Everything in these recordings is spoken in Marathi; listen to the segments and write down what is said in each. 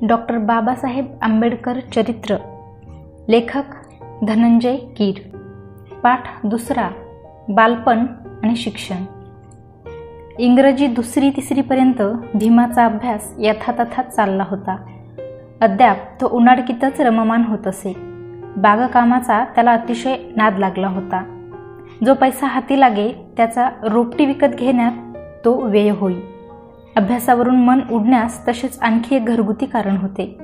डॉक्टर बाबासाहेब आंबेडकर चरित्र. लेखक धनंजय कीर. पाठ दुसरा. बालपण आणि शिक्षण. इंग्रजी 2री-3री पर्यंत भीमाचा अभ्यास यथातथाच चालला होता. अद्याप तो उन्हाळकीतच रममान होत असे. बागकामाचा त्याला अतिशय नाद लागला होता. जो पैसा हाती लागे त्याचा रोपटी विकत घेण्यात तो व्यय होई. अभ्यासावरून मन उडण्यास तसेच आणखी एक घरगुती कारण होते.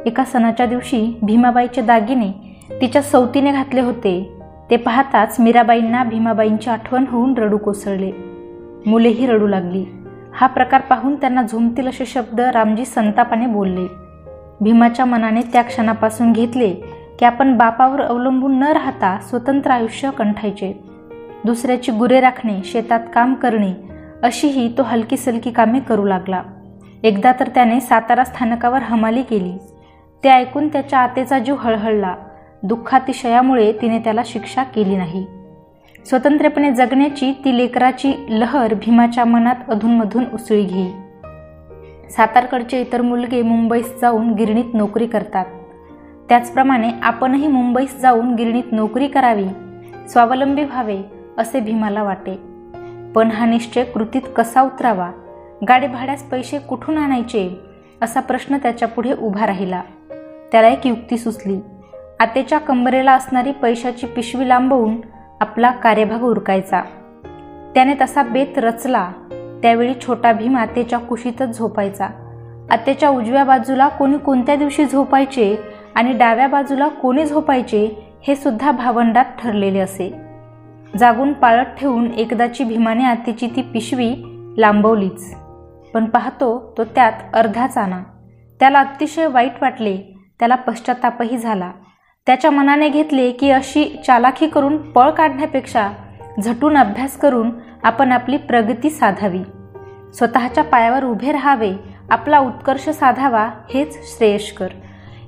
एका सणाच्या दिवशी भीमाबाईचे दागिने तिच्या सवतीने घातले होते. ते पाहताच मीराबाईंना भीमाबाईंची आठवण होऊन रडू कोसळले. मुलेही रडू लागली. हा प्रकार पाहून त्यांना झोंबतील असे शब्द रामजी संतापाने बोलले. भीमाच्या मनाने त्या क्षणापासून घेतले की आपण बापावर अवलंबून न राहता स्वतंत्र आयुष्य कंठायचे. दुसऱ्याची गुरे राखणे, शेतात काम करणे अशीही तो हलकी सलकी कामे करू लागला. एकदा तर त्याने सातारा स्थानकावर हमाली केली. ते ऐकून त्याच्या आतेचा जीव हळहळला. दुःखातिशयामुळे तिने त्याला शिक्षा केली नाही. स्वतंत्रपणे जगण्याची ती लेकराची लहर भीमाच्या मनात अधूनमधून उसळी घेई. सातारकडचे इतर मुलगे मुंबईस जाऊन गिरणीत नोकरी करतात. त्याचप्रमाणे आपणही मुंबईस जाऊन गिरणीत नोकरी करावी, स्वावलंबी व्हावे असे भीमाला वाटे. पण हा निश्चय कृतीत कसा उतरावा, गाडी भाड्यास पैसे कुठून आणायचे असा प्रश्न त्याच्यापुढे उभा राहिला. त्याला एक युक्ती सुचली. आतेच्या कंबरेला असणारी पैशाची पिशवी लांबवून आपला कार्यभाग उरकायचा. त्याने तसा बेत रचला. त्यावेळी छोटा भीम आतेच्या कुशीतच झोपायचा. आतेच्या उजव्या बाजूला कोणी कोणत्या दिवशी झोपायचे आणि डाव्या बाजूला कोणी झोपायचे हे सुद्धा भावंडात ठरलेले असे. जागून पाळत ठेवून एकदाची भीमाने आतेची ती पिशवी लांबवलीच. पण पाहतो तो त्यात अर्धाच आणा. त्याला अतिशय वाईट वाटले. त्याला पश्चातापही झाला. त्याच्या मनाने घेतले की अशी चालाखी करून पळ काढण्यापेक्षा झटून अभ्यास करून आपण आपली प्रगती साधावी, स्वतःच्या पायावर उभे राहावे, आपला उत्कर्ष साधावा हेच श्रेयस्कर.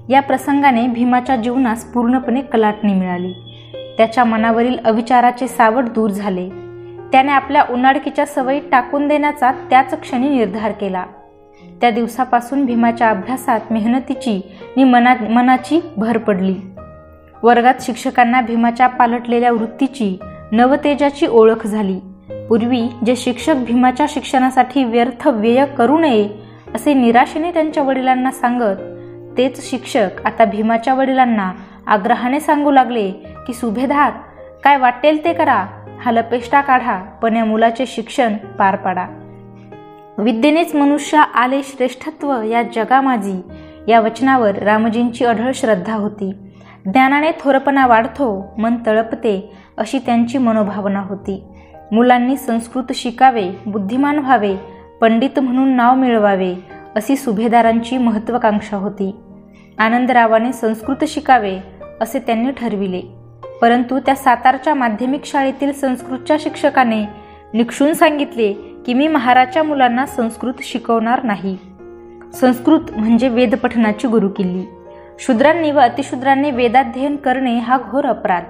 या प्रसंगाने भीमाच्या जीवनास पूर्णपणे कलाटणी मिळाली. त्याच्या मनावरील अविचाराचे सावट दूर झाले. त्याने आपल्या उन्हाळकीच्या सवयी टाकून देण्याचा त्याच क्षणी निर्धार केला. त्या दिवसापासून भीमाच्या अभ्यासात मेहनतीची आणि मनाची भर पडली. वर्गात शिक्षकांना भीमाच्या पालटलेल्या वृत्तीची, नवतेजाची ओळख झाली. पूर्वी जे शिक्षक भीमाच्या शिक्षणासाठी व्यर्थ व्यय करू नये असे निराशेने त्यांच्या वडिलांना सांगत, तेच शिक्षक आता भीमाच्या वडिलांना आग्रहाने सांगू लागले की सुभेदार, काय वाटेल ते करा, हा लपेष्टा काढा, पण या मुलाचे शिक्षण पार पाडा. विद्येनेच मनुष्य आले श्रेष्ठत्व या जगामाजी या वचनावर रामजींची अढळ श्रद्धा होती. ज्ञानाने थोरपणा वाढतो, मन तळपते अशी त्यांची मनोभावना होती. मुलांनी संस्कृत शिकावे, बुद्धिमान व्हावे, पंडित म्हणून नाव मिळवावे अशी सुभेदारांची महत्वाकांक्षा होती. आनंदरावाने संस्कृत शिकावे असे त्यांनी ठरविले. परंतु त्या सातारच्या माध्यमिक शाळेतील संस्कृतच्या शिक्षकाने निक्षून सांगितले की मी महाराजच्या मुलांना संस्कृत शिकवणार नाही. संस्कृत म्हणजे वेदपठणाची गुरुकिल्ली. शूद्रांनी व अतिशूद्रांनी वेदाध्ययन करणे हा घोर अपराध.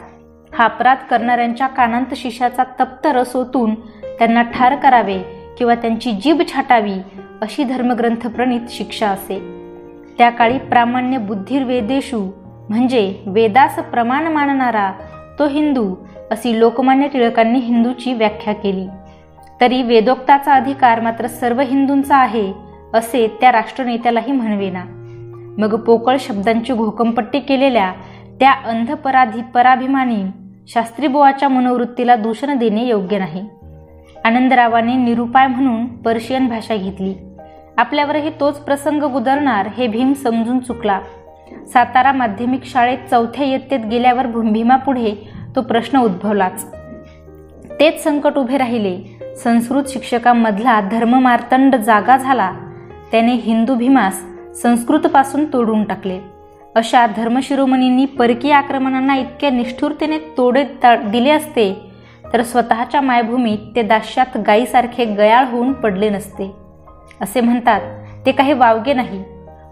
हा अपराध करणाऱ्यांच्या कानांत शिशाचा तप्त रस ओतून त्यांना ठार करावे किंवा त्यांची जीभ छाटावी अशी धर्मग्रंथ प्रणीत शिक्षा असे. त्या काळी प्रामाण्य बुद्धिर्वेदेषु म्हणजे वेदास प्रमाण मानणारा तो हिंदू अशी लोकमान्य टिळकांनी हिंदूची व्याख्या केली. तरी वेदोक्ताचा अधिकार मात्र सर्व हिंदूंचा आहे असे त्या राष्ट्रनेत्यालाही म्हणवेना. मग पोकळ शब्दांची घोकंपट्टी केलेल्या त्या अंध पराभिमानी शास्त्रीबुवाच्या मनोवृत्तीला दूषण देणे योग्य नाही. आनंदरावाने निरुपाय म्हणून पर्शियन भाषा घेतली. आपल्यावरही तोच प्रसंग गुदरणार हे भीम समजून चुकला. सातारा माध्यमिक शाळेत 4थ्या इयत्तेत गेल्यावर भीमापुढे तो प्रश्न उद्भवलाच. तेच संकट उभे राहिले. संस्कृत शिक्षकांमधला धर्ममार्तंड जागा झाला. त्याने हिंदू भीमास संस्कृतपासून तोडून टाकले. अशा धर्मशिरोमणींनी परकीय आक्रमणांना इतक्या निष्ठुरतेने तोडे दिले असते तर स्वतःच्या मायभूमीत ते दास्यात गायीसारखे गयाळ होऊन पडले नसते. असे म्हणतात ते काही वावगे नाही.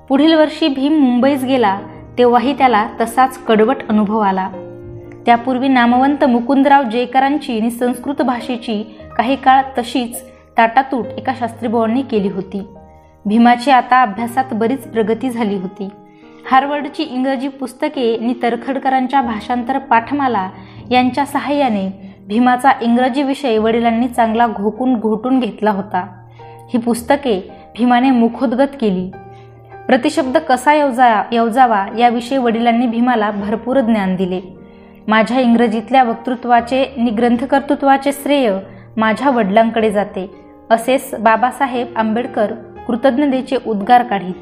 पुढील वर्षी भीम मुंबईस गेला तेव्हाही त्याला तसाच कडवट अनुभव आला. त्यापूर्वी नामवंत मुकुंदराव जयकरांची आणि संस्कृत भाषेची काही काळ तशीच ताटातूट एका शास्त्रीबुवांनी केली होती. भीमाची आता अभ्यासात बरीच प्रगती झाली होती. हार्वर्डची इंग्रजी पुस्तके आणि तरखडकरांच्या भाषांतर पाठमाला यांच्या सहाय्याने भीमाचा इंग्रजी विषय वडिलांनी चांगला घोटून घेतला होता. ही पुस्तके भीमाने मुखोद्गत केली. प्रतिशब्द कसा योजावा याविषयी वडिलांनी भीमाला भरपूर ज्ञान दिले. माझ्या इंग्रजीतल्या वक्तृत्वाचे आणि ग्रंथकर्तृत्वाचे श्रेय माझ्या वडिलांकडे जाते, असेच बाबासाहेब आंबेडकर कृतज्ञतेचे उद्गार काढीत.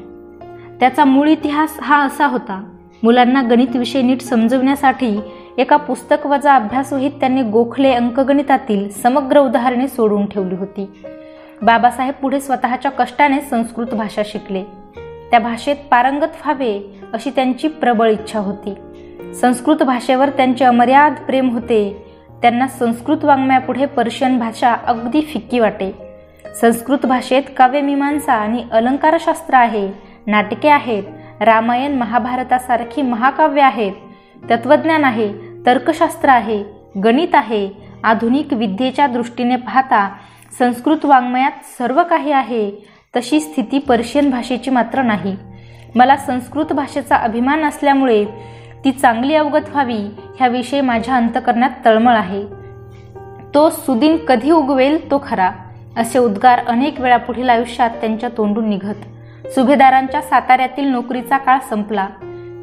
त्याचा मूळ इतिहास हा असा होता. मुलांना गणित विषय नीट समजवण्यासाठी एका पुस्तक वजा अभ्यासवहीत त्यांनी गोखले अंकगणितातील समग्र उदाहरणे सोडून ठेवली होती. बाबासाहेब पुढे स्वतःच्या कष्टाने संस्कृत भाषा शिकले. त्या भाषेत पारंगत व्हावे अशी त्यांची प्रबळ इच्छा होती. संस्कृत भाषेवर त्यांचे अमर्याद प्रेम होते. त्यांना संस्कृत वाङ्मयापुढे पर्शियन भाषा अगदी फिक्की वाटे. संस्कृत भाषेत काव्यमीमांसा आणि अलंकारशास्त्र आहे, नाटके आहेत, रामायण महाभारतासारखी महाकाव्य आहेत, तत्वज्ञान आहे, तर्कशास्त्र आहे, गणित आहे. आधुनिक विद्येच्या दृष्टीने पाहता संस्कृत वाङ्मयात सर्व काही आहे. तशी स्थिती पर्शियन भाषेची मात्र नाही. मला संस्कृत भाषेचा अभिमान असल्यामुळे ती चांगली अवगत व्हावी ह्याविषयी माझ्या अंतकरणात तळमळ आहे. तो सुदिन कधी उगवेल तो खरा, असे उद्गार अनेक वेळा पुढील आयुष्यात त्यांच्या तोंडून निघत. सुभेदारांच्या साताऱ्यातील नोकरीचा काळ संपला.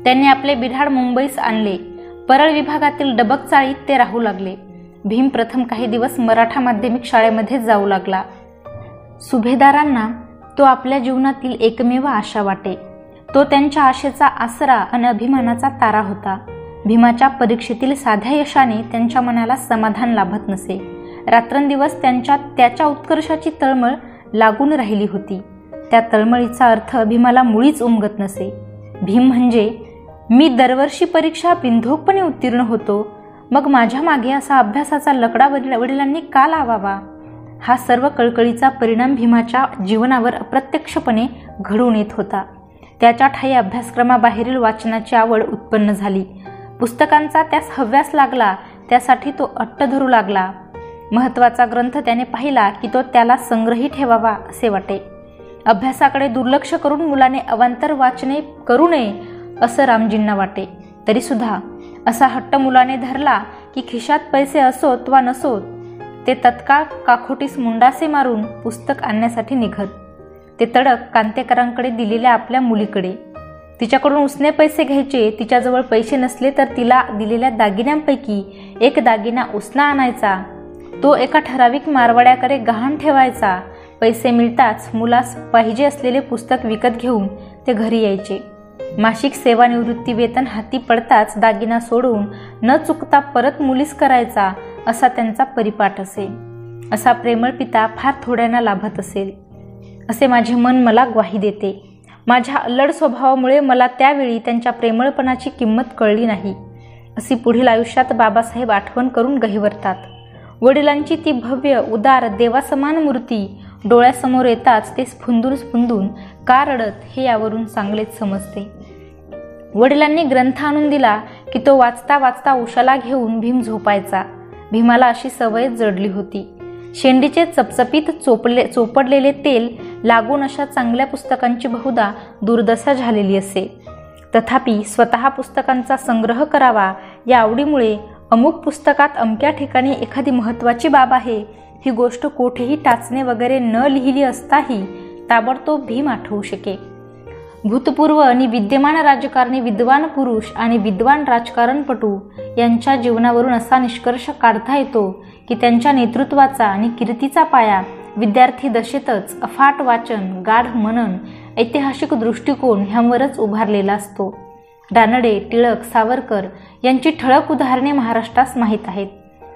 त्यांनी आपले बिढाड मुंबईस आणले. परळ विभागातील डबक चाळीत ते राहू लागले. भीम प्रथम काही दिवस मराठा माध्यमिक शाळेमध्ये जाऊ लागला. सुभेदारांना तो आपल्या जीवनातील एकमेव आशा वाटे. तो त्यांच्या आशेचा आसरा आणि अभिमानाचा तारा होता. भीमाच्या साध्या यशाने त्यांच्या मनाला समाधान लाभत नसे. रात्रंदिवस त्याच्या उत्कर्षाची तळमळ लागून राहिली होती. त्या तळमळीचा अर्थ भीमाला मुळीच उमगत नसे. भीम म्हणजे, मी दरवर्षी परीक्षा बिनधोकपणे उत्तीर्ण होतो, मग माझ्या मागे असा अभ्यासाचा लकडा वडिलांनी का लावावा? हा सर्व कळकळीचा परिणाम भीमाच्या जीवनावर अप्रत्यक्षपणे घडून येत होता. त्याच्या ठायी अभ्यासक्रमाबाहेरील वाचनाची आवड उत्पन्न झाली. पुस्तकांचा त्यास हव्यास लागला. त्यासाठी तो अट्ट धरू लागला. महत्त्वाचा ग्रंथ त्याने पाहिला की तो त्याला संग्रही ठेवावा असे वाटे. अभ्यासाकडे दुर्लक्ष करून मुलाने अवांतर वाचने करू नये असं रामजींना वाटे. तरीसुद्धा असा हट्ट मुलाने धरला की खिशात पैसे असोत वा नसोत ते तत्काळ काखोटीस मुंडासे मारून पुस्तक आणण्यासाठी निघत. ते तडक कांतेकरांकडे दिलेल्या आपल्या मुलीकडे. तिच्याकडून उसने पैसे घ्यायचे. तिच्याजवळ पैसे नसले तर तिला दिलेल्या दागिन्यांपैकी एक दागिना उसना आणायचा. तो एका ठराविक मारवाड्याकडे गहाण ठेवायचा. पैसे मिळताच मुलास पाहिजे असलेले पुस्तक विकत घेऊन ते घरी यायचे. मासिक सेवानिवृत्ती वेतन हाती पडताच दागिना सोडून न चुकता परत मुलीस करायचा असा त्यांचा परिपाठ असे. असा प्रेमळ पिता फार थोड्यांना लाभत असेल असे माझे मन मला ग्वाही देते. माझ्या अल्लड स्वभावामुळे मला त्यावेळी त्यांच्या प्रेमळपणाची किंमत कळली नाही, अशी पुढील आयुष्यात बाबासाहेब आठवण करून गहिवरतात. वडिलांची ती भव्य उदार देवासमान मूर्ती डोळ्यासमोर येताच ते स्फुंदून का रडत हे यावरून चांगलेच समजते. वडिलांनी ग्रंथ आणून दिला की तो वाचता वाचता उशाला घेऊन भीम झोपायचा. भीमाला अशी सवय जडली होती. शेंडीचे चपचपीत चोपडलेले तेल लागून अशा चांगल्या पुस्तकांची बहुधा दुर्दशा झालेली असे. तथापि स्वतः पुस्तकांचा संग्रह करावा या आवडीमुळे अमुक पुस्तकात अमक्या ठिकाणी एखादी महत्त्वाची बाब आहे ही गोष्ट कोठेही टाचणे वगैरे न लिहिली असताही ताबडतोब भीम आठवू शके. भूतपूर्व आणि विद्यमान राजकारणी विद्वान पुरुष आणि विद्वान राजकारणपटू यांच्या जीवनावरून असा निष्कर्ष काढता येतो की त्यांच्या नेतृत्वाचा आणि कीर्तीचा पाया विद्यार्थी दशेतच अफाट वाचन, गाढ मनन, ऐतिहासिक दृष्टिकोन ह्यांवरच उभारलेला असतो. रानडे, टिळक, सावरकर यांची ठळक उदाहरणे महाराष्ट्रास माहीत आहेत,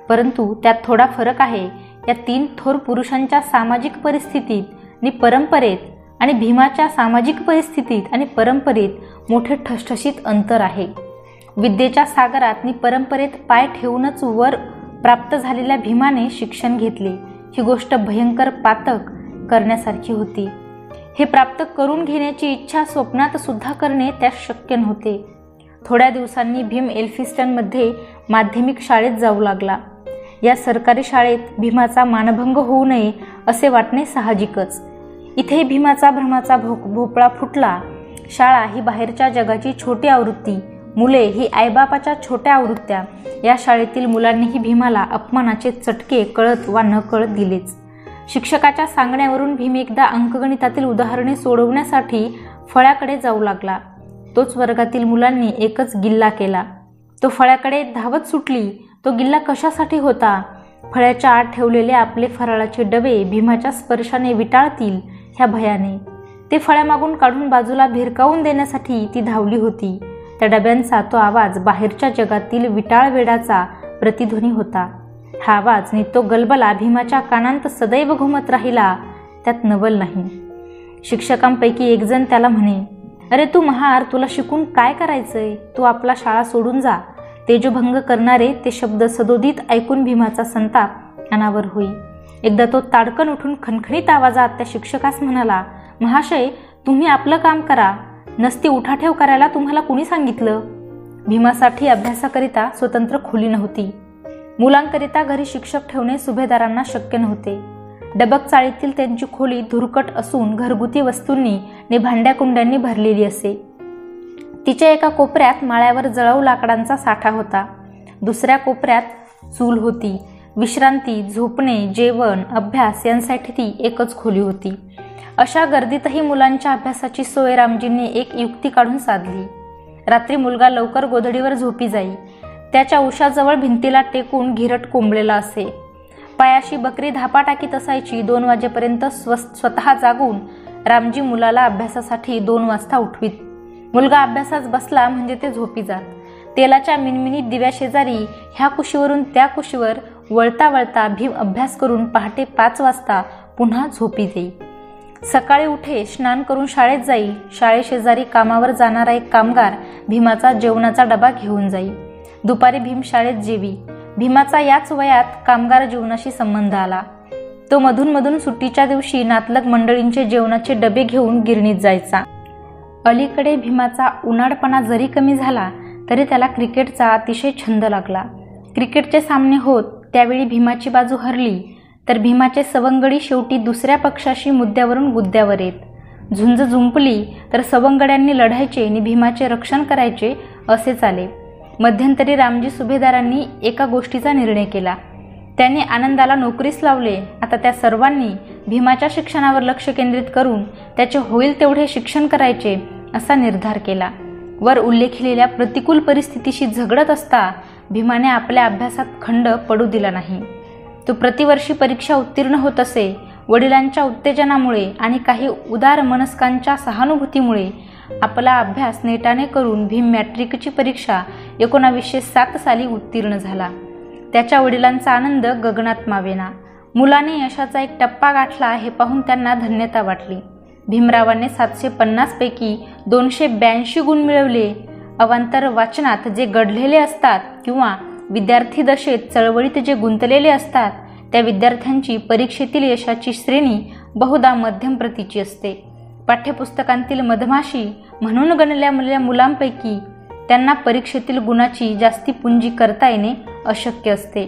परंतु त्यात थोडा फरक आहे. या तीन थोर पुरुषांच्या सामाजिक परिस्थितीत आणि परंपरेत आणि भीमाच्या सामाजिक परिस्थितीत आणि परंपरेत मोठे ठसठशीत अंतर आहे. विद्येच्या सागरात आणि परंपरेत पाय ठेवूनच वर प्राप्त झालेल्या भीमाने शिक्षण घेतले. ही गोष्ट भयंकर पातक करण्यासारखी होती. हे प्राप्त करून घेण्याची इच्छा स्वप्नात सुद्धा करणे त्यास शक्य नव्हते. थोड्या दिवसांनी भीम एल्फिस्टनमध्ये माध्यमिक शाळेत जाऊ लागला. या सरकारी शाळेत भीमाचा मानभंग होऊ नये असे वाटणे साहजिकच. इथे भीमाचा भ्रमाचा भोपळा फुटला. शाळा ही बाहेरच्या जगाची छोटी आवृत्ती, मुले ही आईबापाच्या छोट्या आवृत्त्या. या शाळेतील मुलांनीही भीमाला अपमानाचे चटके कळत वा न कळत दिलेच. शिक्षकाच्या सांगण्यावरून भीम एकदा अंकगणितातील उदाहरणे सोडवण्यासाठी फळ्याकडे जाऊ लागला. तोच वर्गातील मुलांनी एकच गिल्ला केला. तो फळ्याकडे धावत सुटली. तो गिल्ला कशासाठी होता? फळ्याच्या आत ठेवलेले आपले फराळाचे डबे भीमाच्या स्पर्शाने विटाळतील ह्या भयाने. ते फळ्यामागून काढून बाजूला भिरकावून देण्यासाठी ती धावली होती. त्या डब्यांचा तो आवाज बाहेरच्या जगातील विटाळ वेडाचा प्रतिध्वनी होता. हा आवाज नि तो गलबला भीमाच्या कानांत सदैव घुमत राहिला. त्यात नवल नाही. शिक्षकांपैकी एक जण त्याला म्हणे, अरे तू महार, तुला शिकून काय करायचंय? तू आपला शाळा सोडून जा. तेजोभंग करणारे ते शब्द सदोदित ऐकून भीमाचा संताप अनावर होई. एकदा तो ताडकन उठून खणखणीत आवाजात त्या शिक्षकास म्हणाला, महाशय, तुम्ही आपलं काम करा. नसती उठाठेव करायला तुम्हाला कुणी सांगितलं? भीमासाठी अभ्यासाकरिता स्वतंत्र खोली नव्हती. मुलांकरिता घरी शिक्षक ठेवणे सुभेदारांना शक्य नव्हते. डबक चाळीतील त्यांची खोली धुरकट असून घरगुती वस्तूंनी ने भांड्याकुंड्यांनी भरलेली असे. तिच्या एका कोपऱ्यात माळ्यावर जळाऊ लाकडांचा साठा होता. दुसऱ्या कोपऱ्यात चूल होती. विश्रांती, झोपणे, जेवण, अभ्यास यांसाठी ती एकच खोली होती. अशा गर्दीतही मुलांच्या अभ्यासाची सोय रामजींनी एक युक्ती काढून साधली. रात्री मुलगा लवकर गोधडीवर झोपी जाई. त्याच्या उशाजवळ भिंतीला टेकून घिरट कोंबलेला असे. पायाशी बकरी धापा टाकीत असायची. 2 वाजेपर्यंत स्वतः जागून रामजी मुलाला अभ्यासासाठी 2 वाजता उठवीत. मुलगा अभ्यासास बसला म्हणजे ते झोपी जात. तेलाच्या मिनमिनीत दिव्याशेजारी ह्या कुशीवरून त्या कुशीवर वळता वळता भीम अभ्यास करून पहाटे 5 वाजता पुन्हा झोपी देई. सकाळी उठे, स्नान करून शाळेत जाई. शाळेशेजारी कामावर जाणारा एक कामगार भीमाचा जेवणाचा डबा घेऊन जाई. दुपारी भीम शाळेत जेवी. भीमाचा याच वयात कामगार जीवनाशी संबंध आला. तो मधून सुट्टीच्या दिवशी नातलग मंडळींचे जेवणाचे डबे घेऊन गिरणीत जायचा. अलीकडे भीमाचा उन्हाळपणा जरी कमी झाला तरी त्याला क्रिकेटचा अतिशय छंद लागला. क्रिकेटचे सामने होत त्यावेळी भीमाची बाजू हरली तर भीमाचे सवंगडी शेवटी दुसऱ्या पक्षाशी मुद्द्यावरून गुद्द्यावर येत. झुंज जुंपली तर सवंगड्यांनी लढायचे आणि भीमाचे रक्षण करायचे असे चाले. मध्यंतरी रामजी सुभेदारांनी एका गोष्टीचा निर्णय केला. त्यांनी आनंदाला नोकरीस लावले. आता त्या सर्वांनी भीमाच्या शिक्षणावर लक्ष केंद्रित करून त्याचे होईल तेवढे शिक्षण करायचे असा निर्धार केला. वर उल्लेखलेल्या प्रतिकूल परिस्थितीशी झगडत असता भीमाने आपल्या अभ्यासात खंड पडू दिला नाही. तो प्रतिवर्षी परीक्षा उत्तीर्ण होत असे. वडिलांच्या उत्तेजनामुळे आणि काही उदार मनस्कांच्या सहानुभूतीमुळे आपला अभ्यास नेटाने करून भीम मॅट्रिकची परीक्षा 1907 साली उत्तीर्ण झाला. त्याच्या वडिलांचा आनंद गगनात मावेना. मुलाने यशाचा एक टप्पा गाठला हे पाहून त्यांना धन्यता वाटली. भीमरावांनी 750 पैकी 282 गुण मिळवले. अवांतर वाचनात जे गढलेले असतात किंवा विद्यार्थी दशेत चळवळीत जे गुंतलेले असतात त्या विद्यार्थ्यांची परीक्षेतील यशाची श्रेणी बहुधा मध्यम प्रतीची असते. पाठ्यपुस्तकांतील मधमाशी म्हणून गणल्या मुलांपैकी त्यांना परीक्षेतील गुणाची जास्ती पुंजी करता येणे अशक्य असते.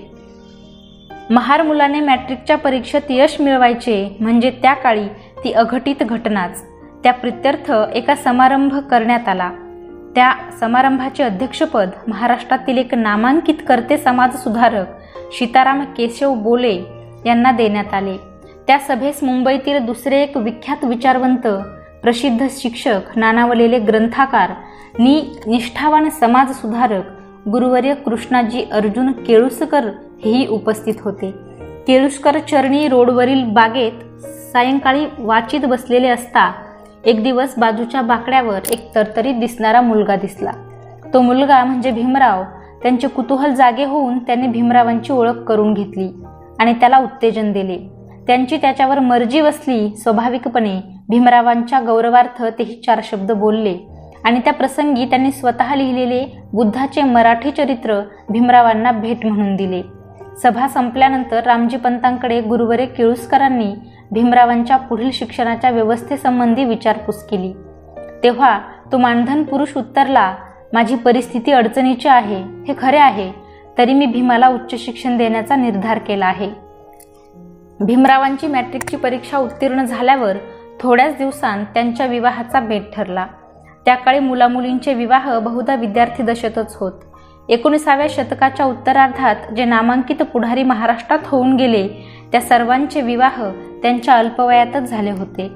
महार मुलाने मॅट्रिकच्या परीक्षेत यश मिळवायचे म्हणजे त्या काळी ती अघटित घटनाच. त्या प्रित्यर्थ एका समारंभ करण्यात आला. त्या समारंभाचे अध्यक्षपद महाराष्ट्रातील एक नामांकित कर्ते समाजसुधारक सीताराम केशव बोले यांना देण्यात आले. त्या सभेस मुंबईतील दुसरे एक विख्यात विचारवंत, प्रसिद्ध शिक्षक, नानावलेले ग्रंथकार निष्ठावान समाजसुधारक गुरुवर्य कृष्णाजी अर्जुन केळुसकर हेही उपस्थित होते. केळुसकर चरणी रोडवरील बागेत सायंकाळी वाचित बसलेले असता एक दिवस बाजूच्या बाकड्यावर एक तरतरीत दिसणारा मुलगा दिसला. तो मुलगा म्हणजे भीमराव. त्यांचे कुतूहल जागे होऊन त्यांनी भीमरावांची ओळख करून घेतली आणि त्याला उत्तेजन दिले. त्यांची त्याच्यावर मर्जी बसली. स्वाभाविकपणे भीमरावांच्या गौरवार्थ तेही 4 शब्द बोलले आणि त्या प्रसंगी त्यांनी स्वतः लिहिलेले बुद्धाचे मराठी चरित्र भीमरावांना भेट म्हणून दिले. सभा संपल्यानंतर रामजीपंतांकडे गुरुवर्य केळुसकरांनी भीमरावांच्या पुढील शिक्षणाच्या व्यवस्थेसंबंधी विचारपूस केली. तेव्हा तो मानधन पुरुष उत्तरला, माझी परिस्थिती अडचणीची आहे, हे खरे आहे, तरी मी भीमाला उच्च शिक्षण देण्याचा निर्धार केला आहे. भीमरावांची मॅट्रिकची परीक्षा उत्तीर्ण झाल्यावर थोड्याच दिवसांत त्यांच्या विवाहाचा बेत ठरला. त्या काळी मुलामुलींचे विवाह बहुधा विद्यार्थी दशेतच होत. 19व्या शतकाच्या उत्तरार्धात जे नामांकित पुढारी महाराष्ट्रात होऊन गेले त्या सर्वांचे विवाह त्यांच्या अल्पवयातच झाले होते.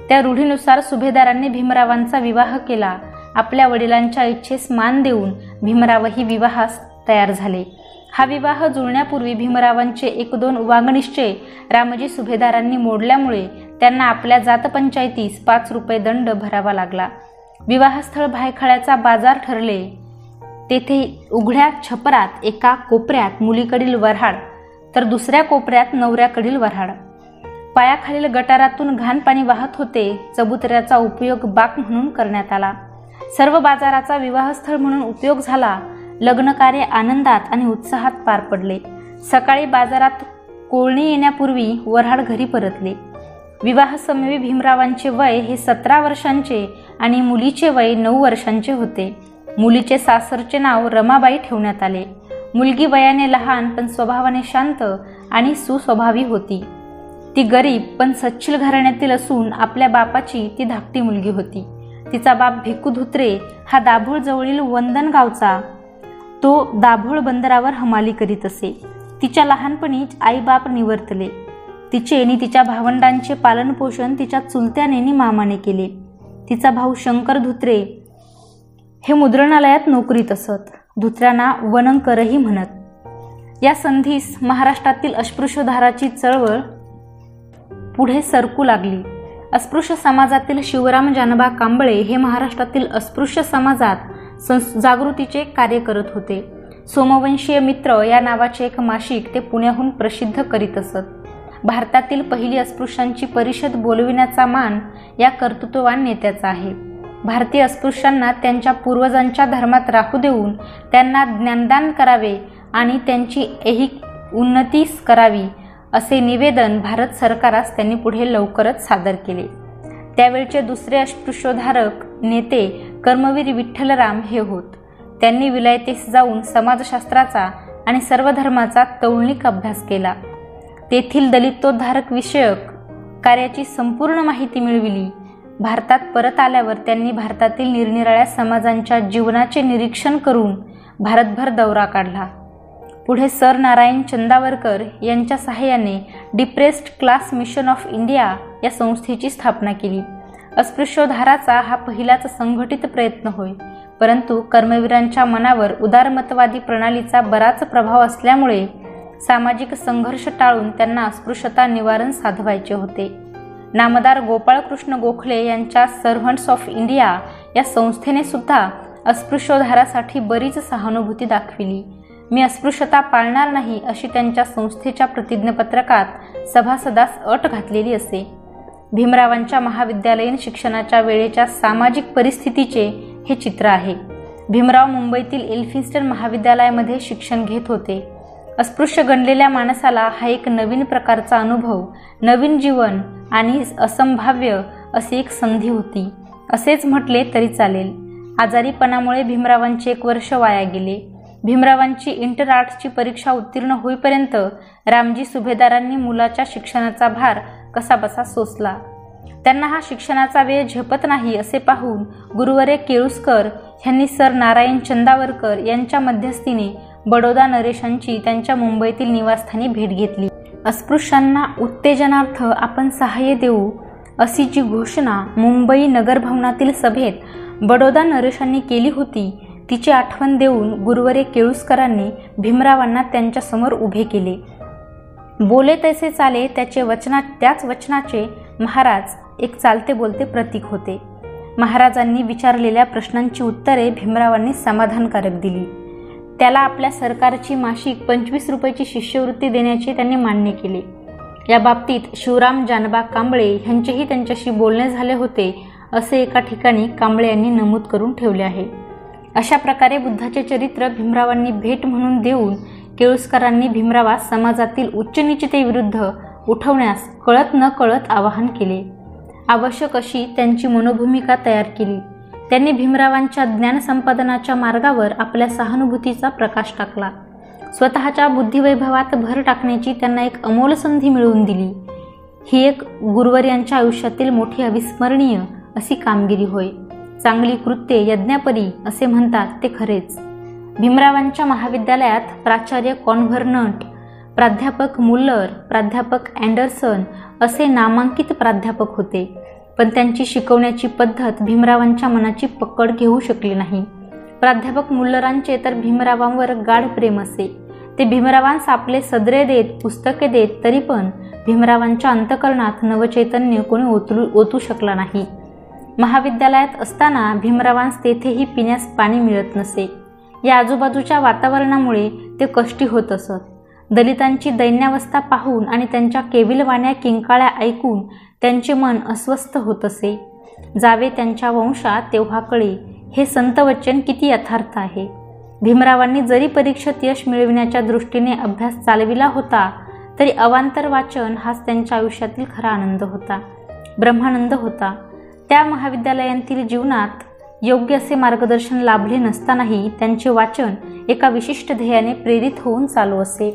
त्या रूढीनुसार सुभेदारांनी भीमरावांचा विवाह केला. आपल्या वडिलांच्या इच्छेस मान देऊन भीमरावही विवाहास तयार झाले. हा विवाह जुळण्यापूर्वी भीमरावांचे 1-2 वांगनिश्चय रामजी सुभेदारांनी मोडल्यामुळे त्यांना आपल्या जातपंचायतीस 5 रुपये दंड भरावा लागला. विवाहस्थळ भायखळ्याचा बाजार ठरले. तेथे उघड्या छपरात एका कोपऱ्यात मुलीकडील वऱ्हाड तर दुसऱ्या कोपऱ्यात नवऱ्याकडील वऱ्हाड. पायाखालील गटारातून घाण पाणी वाहत होते. चबुतऱ्याचा उपयोग बाक म्हणून करण्यात आला. सर्व बाजाराचा विवाहस्थळ म्हणून उपयोग झाला. लग्नकार्य आनंदात आणि उत्साहात पार पडले. सकाळी बाजारात कोळणी येण्यापूर्वी वऱ्हाड घरी परतले. विवाहसमयी भीमरावांचे वय हे 17 वर्षांचे आणि मुलीचे वय 9 वर्षांचे होते. मुलीचे सासरचे नाव रमाबाई ठेवण्यात आले. मुलगी वयाने लहान पण स्वभावाने शांत आणि सुस्वभावी होती. ती गरीब पण सच्छील घराण्यातील असून आपल्या बापाची ती धाकटी मुलगी होती. तिचा बाप भिकू धुत्रे हा दाभोळ जवळील वंदन गावचा. तो दाभोळ बंदरावर हमाली करीत असे. तिच्या लहानपणीच आई बाप निवर्तले. तिचे आणि तिच्या भावंडांचे पालनपोषण तिच्या चुलत्याने आणि मामाने केले. तिचा भाऊ शंकर धुत्रे हे मुद्रणालयात नोकरीत असत. धुत्र्यांना वनंकरही म्हणत. या संधीस महाराष्ट्रातील अस्पृश्यधाराची चळवळ पुढे सरकू लागली. अस्पृश्य समाजातील शिवराम जानबा कांबळे हे महाराष्ट्रातील अस्पृश्य समाजात जागृतीचे कार्य करत होते. सोमवंशीय मित्र या नावाचे एक मासिक ते पुण्याहून प्रसिद्ध करीत असत. भारतातील पहिली अस्पृश्यांची परिषद बोलविण्याचा मान या कर्तृत्ववान नेत्याचा आहे. भारतीय अस्पृश्यांना त्यांच्या पूर्वजांच्या धर्मात राहू देऊन त्यांना ज्ञानदान करावे आणि त्यांची ऐहिक उन्नतीस करावी असे निवेदन भारत सरकारास त्यांनी पुढे लवकरच सादर केले. त्यावेळचे दुसरे अस्पृश्योद्धारक नेते कर्मवीर विठ्ठलराम हे होत. त्यांनी विलायतेस जाऊन समाजशास्त्राचा आणि सर्व धर्माचा तौलनिक अभ्यास केला. तेथील दलितोद्धारक विषयक कार्याची संपूर्ण माहिती मिळविली. भारतात परत आल्यावर त्यांनी भारतातील निरनिराळ्या समाजांच्या जीवनाचे निरीक्षण करून भारतभर दौरा काढला. पुढे सर नारायण चंदावरकर यांच्या सहाय्याने depressed class mission of India या संस्थेची स्थापना केली. अस्पृश्योद्धाराचा हा पहिलाच संघटित प्रयत्न होय. परंतु कर्मवीरांच्या मनावर उदारमतवादी प्रणालीचा बराच प्रभाव असल्यामुळे सामाजिक संघर्ष टाळून त्यांना अस्पृश्यता निवारण साधवायचे होते. नामदार गोपाळकृष्ण गोखले यांच्या सर्व्हंट्स ऑफ इंडिया या संस्थेने सुद्धा अस्पृश्योद्धारासाठी बरीच सहानुभूती दाखविली. मी अस्पृश्यता पाळणार नाही अशी त्यांच्या संस्थेच्या प्रतिज्ञापत्रकात सभासदास अट घातलेली असे. भीमरावांच्या महाविद्यालयीन शिक्षणाच्या वेळेच्या सामाजिक परिस्थितीचे हे चित्र आहे. भीमराव मुंबईतील एल्फिन्स्टन महाविद्यालयामध्ये शिक्षण घेत होते. अस्पृश्य गणलेल्या माणसाला हा एक नवीन प्रकारचा अनुभव, नवीन जीवन आणि असंभाव्य अशी एक संधी होती असेच म्हटले तरी चालेल. आजारीपणामुळे भीमरावांचे 1 वर्ष वाया गेले. भीमरावांची इंटर आर्ट्सची परीक्षा उत्तीर्ण होईपर्यंत रामजी सुभेदारांनी मुलाच्या शिक्षणाचा भार कसाबसा सोसला. त्यांना हा शिक्षणाचा वेळ झेपत नाही असे पाहून गुरुवर्य केळुस्कर यांनी सर नारायण चंदावरकर यांच्या मध्यस्थीने बडोदा नरेशांची त्यांच्या मुंबईतील निवासस्थानी भेट घेतली. अस्पृश्यांना उत्तेजनार्थ आपण सहाय्य देऊ अशी जी घोषणा मुंबई नगरभवनातील सभेत बडोदा नरेशांनी केली होती तिची आठवण देऊन गुरुवर्य केळुस्करांनी भीमरावांना त्यांच्यासमोर उभे केले. बोले तैसे चाले त्याच वचनाचे महाराज एक चालते बोलते प्रतीक होते. महाराजांनी विचारलेल्या प्रश्नांची उत्तरे भीमरावांनी समाधानकारक दिली. त्याला आपल्या सरकारची मासिक 25 रुपयाची शिष्यवृत्ती देण्याचे त्यांनी मान्य केले. या बाबतीत शिवराम जानबा कांबळे यांचेही त्यांच्याशी बोलणे झाले होते असे एका ठिकाणी कांबळे यांनी नमूद करून ठेवले आहे. अशा प्रकारे बुद्धाचे चरित्र भीमरावांनी भेट म्हणून देऊन केळुस्करांनी भीमरावास समाजातील उच्चनीचतेविरुद्ध उठवण्यास कळत न कळत आवाहन केले. आवश्यक अशी त्यांची मनोभूमिका तयार केली. त्यांनी भीमरावांच्या ज्ञानसंपादनाच्या मार्गावर आपल्या सहानुभूतीचा प्रकाश टाकला. स्वतःच्या बुद्धिवैभवात भर टाकण्याची त्यांना एक अमोल संधी मिळवून दिली. ही एक गुरुवर्यांच्या आयुष्यातील मोठी अविस्मरणीय अशी कामगिरी होय. चांगली कृत्ये यज्ञपरी असे म्हणतात ते खरेच. भीमरावांच्या महाविद्यालयात प्राचार्य कॉन्व्हर्नंट, प्राध्यापक मुल्लर, प्राध्यापक अँडरसन असे नामांकित प्राध्यापक होते. पण त्यांची शिकवण्याची पद्धत भीमरावांच्या मनाची पकड घेऊ शकली नाही. प्राध्यापक मुल्लरांचे तर भीमरावांवर गाढ प्रेम असे. ते भीमरावांस आपले सदरे देत, पुस्तके देत, तरी पण भीमरावांच्या अंतःकरणात नवचैतन्य कोणी ओतू शकला नाही. महाविद्यालयात असताना भीमरावांस तेथेही पिण्यास पाणी मिळत नसे. या आजूबाजूच्या वातावरणामुळे ते कष्टी होत असत. दलितांची दैन्यावस्था पाहून आणि त्यांच्या केविलवाण्या किंकाळ्या ऐकून त्यांचे मन अस्वस्थ होत असे. जावे त्यांच्या वंशात तेव्हा कळे हे संतवचन किती यथार्थ आहे. भीमरावांनी जरी परीक्षेत यश मिळविण्याच्या दृष्टीने अभ्यास चालविला होता, तरी अवांतर वाचन हाच त्यांच्या आयुष्यातील खरा आनंद होता, ब्रह्मानंद होता. त्या महाविद्यालयांतील जीवनात योग्य असे मार्गदर्शन लाभले नसतानाही त्यांचे वाचन एका विशिष्ट ध्येयाने प्रेरित होऊन चालू असे.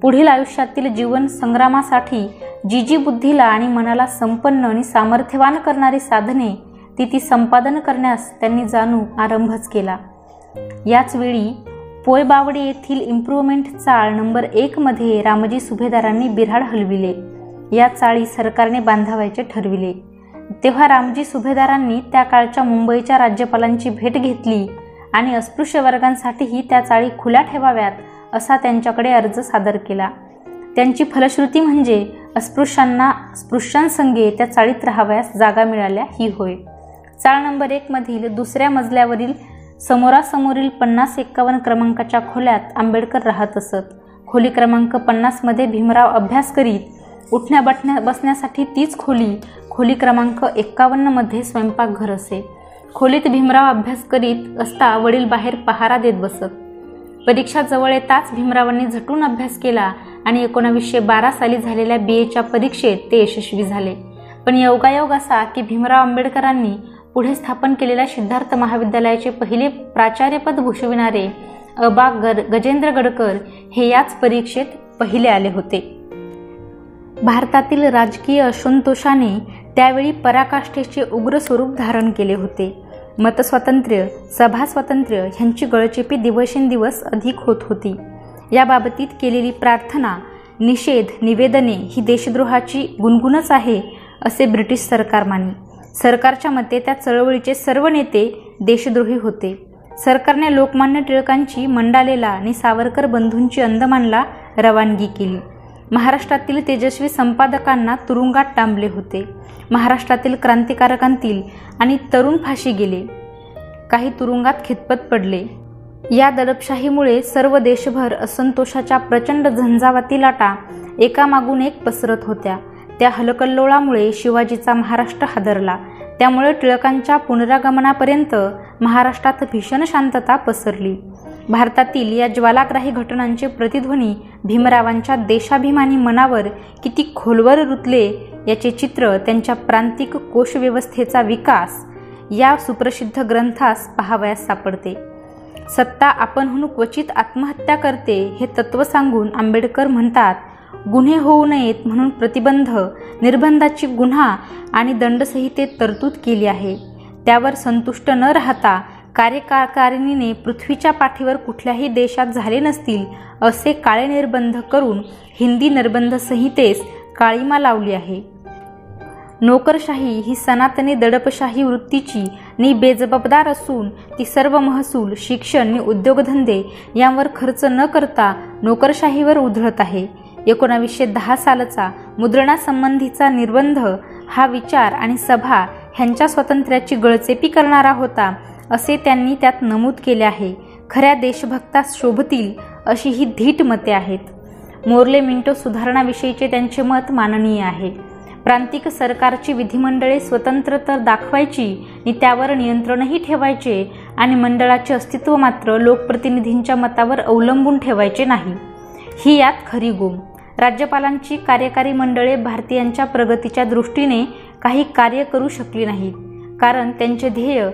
पुढील आयुष्यातील जीवन संग्रामासाठी जी बुद्धीला आणि मनाला संपन्न आणि सामर्थ्यवान करणारी साधने ती संपादन करण्यास त्यांनी जाणू आरंभच केला. याच वेळी पोयबावडे येथील इम्प्रूव्हमेंट चाळ नंबर 1 मध्ये रामजी सुभेदारांनी बिऱ्हाड हलविले. या चाळी सरकारने बांधावायचे ठरविले. तेव्हा रामजी सुभेदारांनी त्या काळच्या मुंबईच्या राज्यपालांची भेट घेतली आणि अस्पृश्य वर्गांसाठीही त्या चाळी खुल्या ठेवाव्यात असा त्यांच्याकडे अर्ज सादर केला. त्यांची फलश्रुती म्हणजे स्पृश्यांसंगे त्या चाळीत राहावयास जागा मिळाल्या ही होय. चाळ नंबर 1 मधील दुसऱ्या मजल्यावरील समोरासमोरील 50-51 क्रमांकाच्या खोल्यात आंबेडकर राहत असत. खोली क्रमांक 50 मध्ये भीमराव अभ्यास करीत. उठण्या बसण्यासाठी तीच खोली क्रमांक 51 मध्ये स्वयंपाकघर असे. खोलीत भीमराव अभ्यास करीत असता वडील बाहेर पहारा देत बसत. परीक्षा जवळ येताच भीमरावांनी झटून अभ्यास केला आणि 1912 साली झालेल्या BAच्या परीक्षेत ते यशस्वी झाले. पण योगायोग असा की भीमराव आंबेडकरांनी पुढे स्थापन केलेल्या सिद्धार्थ महाविद्यालयाचे पहिले प्राचार्यपद भूषविणारे अबा गजेंद्र गडकर हे याच परीक्षेत पहिले आले होते. भारतातील राजकीय असंतोषाने त्यावेळी पराकाष्ठेचे उग्र स्वरूप धारण केले होते. मतस्वातंत्र्य, सभा स्वातंत्र्य ह्यांची गळचेपी दिवसेंदिवस अधिक होत होती. याबाबतीत केलेली प्रार्थना, निषेध, निवेदने ही देशद्रोहाची गुणगुणच आहे असे ब्रिटिश सरकार माने. सरकारच्या मते त्या चळवळीचे सर्व नेते देशद्रोही होते. सरकारने लोकमान्य टिळकांची मंडालेला आणि सावरकर बंधूंची अंदमानला रवानगी केली. महाराष्ट्रातील तेजस्वी संपादकांना तुरुंगात डांबले होते. महाराष्ट्रातील क्रांतिकारकांतील आणि तरुण फाशी गेले. काही तुरुंगात खितपत पडले. या दडपशाहीमुळे सर्व देशभर असंतोषाच्या प्रचंड झंझावाती लाटा एकामागून एक पसरत होत्या. त्या हलकल्लोळामुळे शिवाजीचा महाराष्ट्र हादरला. त्यामुळे टिळकांच्या पुनरागमनापर्यंत महाराष्ट्रात भीषण शांतता पसरली. भारतातील या ज्वालाग्राही घटनांचे प्रतिध्वनी भीमरावांच्या देशाभिमानी मनावर किती खोलवर रुतले याचे चित्र त्यांच्या प्रांतिक कोशव्यवस्थेचा विकास या सुप्रसिद्ध ग्रंथास पाहावयास सापडते. सत्ता आपणहून क्वचित आत्महत्या करते हे तत्व सांगून आंबेडकर म्हणतात, गुन्हे होऊ नयेत म्हणून प्रतिबंध, निर्बंधाची गुन्हा आणि दंडसंहितेत तरतूद केली आहे. त्यावर संतुष्ट न राहता कार्यकारिणीने पृथ्वीच्या पाठीवर कुठल्याही देशात झाले नसतील असे काळे निर्बंध करून हिंदी निर्बंध संहितेस काळीमा लावली आहे. नोकरशाही ही सनातनी दडपशाही वृत्तीची नि बेजबाबदार असून ती सर्व महसूल, शिक्षण नि उद्योगधंदे यांवर खर्च न करता नोकरशाहीवर उधळत आहे. 1910 सालचा मुद्रणासंबंधीचा निर्बंध हा विचार आणि सभा ह्यांच्या स्वातंत्र्याची गळचेपी करणारा होता असे त्यांनी त्यात नमूद केले आहे. खऱ्या देशभक्तास शोभतील अशी ही धीट मते आहेत. मोर्ले मिंटो सुधारणाविषयीचे त्यांचे मत माननीय आहे. प्रांतिक सरकारची विधिमंडळे स्वतंत्र तर दाखवायची आणि त्यावर नियंत्रणही ठेवायचे आणि मंडळाचे अस्तित्व मात्र लोकप्रतिनिधींच्या मतावर अवलंबून ठेवायचे नाही, ही यात खरी गोम. राज्यपालांची कार्यकारी मंडळे भारतीयांच्या प्रगतीच्या दृष्टीने काही कार्य करू शकली नाहीत, कारण त्यांचे ध्येय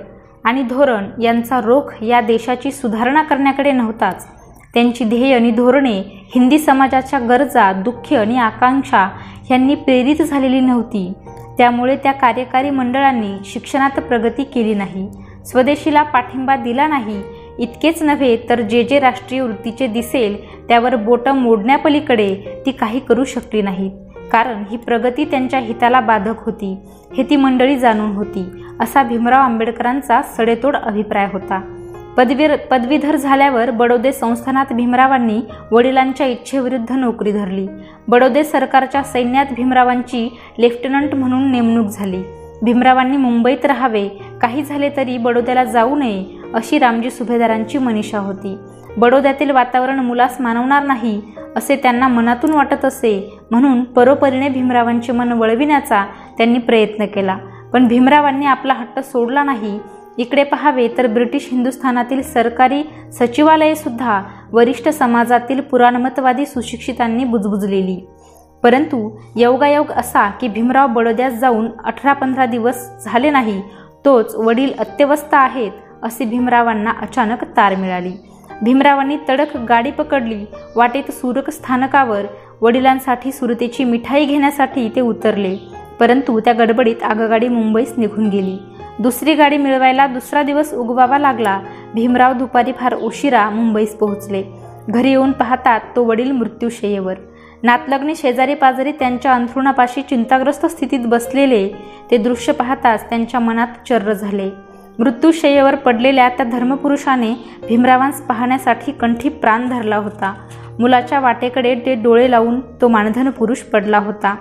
आणि धोरण यांचा रोख या देशाची सुधारणा करण्याकडे नव्हताच. त्यांची ध्येय आणि धोरणे हिंदी समाजाच्या गरजा, दुःख आणि आकांक्षा यांनी प्रेरित झालेली नव्हती. त्यामुळे त्या कार्यकारी मंडळांनी शिक्षणात प्रगती केली नाही, स्वदेशीला पाठिंबा दिला नाही. इतकेच नव्हे तर जे राष्ट्रीय वृत्तीचे दिसेल त्यावर बोटं मोडण्यापलीकडे ती काही करू शकली नाहीत, कारण ही प्रगती त्यांच्या हिताला बाधक होती हे ती मंडळी जाणून होती, असा भीमराव आंबेडकरांचा सडेतोड अभिप्राय होता. पदवीधर झाल्यावर बडोदे संस्थानात भीमरावांनी वडिलांच्या इच्छेविरुद्ध नोकरी धरली. बडोदे सरकारच्या सैन्यात भीमरावांची लेफ्टनंट म्हणून नेमणूक झाली. भीमरावांनी मुंबईत राहावे, काही झाले तरी बडोद्याला जाऊ नये, अशी रामजी सुभेदारांची मनीषा होती. बडोद्यातील वातावरण मुलास मानवणार नाही असे त्यांना मनातून वाटत असे, म्हणून परोपरीने भीमरावांचे मन वळविण्याचा त्यांनी प्रयत्न केला. पण भीमरावांनी आपला हट्ट सोडला नाही. इकडे पहावे तर ब्रिटिश हिंदुस्थानातील सरकारी सचिवालये सुद्धा वरिष्ठ समाजातील पुराणमतवादी सुशिक्षितांनी बुजबुजलेली. परंतु योगायोग असा की भीमराव बडोद्यात जाऊन 18-15 दिवस झाले नाही, तोच वडील अत्यवस्थ आहेत असे भीमरावांना अचानक तार मिळाली. भीमरावांनी तडक गाडी पकडली. वाटेत सुरत स्थानकावर वडिलांसाठी सुरतेची मिठाई घेण्यासाठी ते उतरले, परंतु त्या गडबडीत आगगाडी मुंबईस निघून गेली. दुसरी गाडी मिळवायला दुसरा दिवस उगवावा लागला. भीमराव दुपारी फार उशिरा मुंबईस पोहोचले. घरी येऊन पाहतात तो वडील मृत्यूशय्येवर. नातलग्ने शेजारी पाजारी त्यांच्या अंथरुणापाशी चिंताग्रस्त स्थितीत बसलेले ते दृश्य पाहताच त्यांच्या मनात चर्र झाले. मृत्यूशय्येवर पडलेल्या त्या धर्मपुरुषाने भीमरावांस पाहण्यासाठी कंठी प्राण धरला होता. मुलाच्या वाटेकडे ते डोळे लावून तो मानधन पुरुष पडला होता.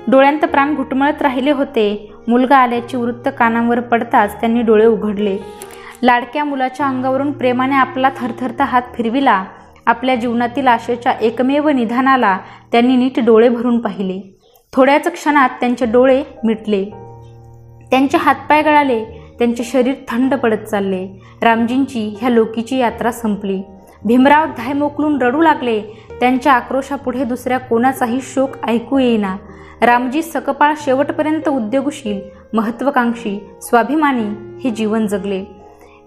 डोळ्यांत प्राण घुटमळत राहिले होते. मुलगा आल्याचे वृत्त कानावर पडताच त्यांनी डोळे उघडले. लाडक्या मुलाच्या अंगावरून प्रेमाने आपला थरथरता हात फिरविला. आपल्या जीवनातील आशेच्या एकमेव निधानाला त्यांनी नीट डोळे भरून पाहिले. थोड्याच क्षणात त्यांचे डोळे मिटले. त्यांचे हातपाय गळाले. त्यांचे शरीर थंड पडत चालले. रामजींची ह्या लोकीची यात्रा संपली. भीमराव धाय मोकलून रडू लागले. त्यांच्या आक्रोशापुढे दुसऱ्या कोणाचाही शोक ऐकू येईना. रामजी सकपाळ शेवटपर्यंत उद्योगशील, महत्त्वाकांक्षी, स्वाभिमानी हे जीवन जगले.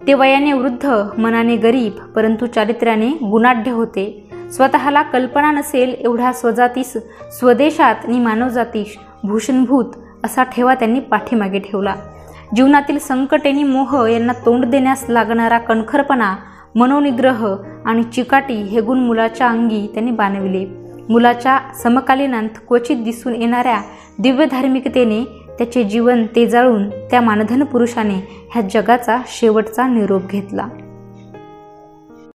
ते वयाने वृद्ध, मनाने गरीब, परंतु चारित्र्याने गुणाढ्य होते. स्वतःला कल्पना नसेल एवढ्या स्वजातीस, स्वदेशात आणि मानवजातीस भूषणभूत असा ठेवा त्यांनी पाठीमागे ठेवला. जीवनातील संकटेनी मोह यांना तोंड देण्यास लागणारा कणखरपणा, मनोनिग्रह आणि चिकाटी हे गुण मुलाच्या अंगी त्यांनी बाणविले. मुलाच्या समकालीनांत क्वचित दिसून येणाऱ्या दिव्य धार्मिकतेने त्याचे जीवन तेजाळून त्या मानधन पुरुषाने ह्या जगाचा शेवटचा निरोप घेतला.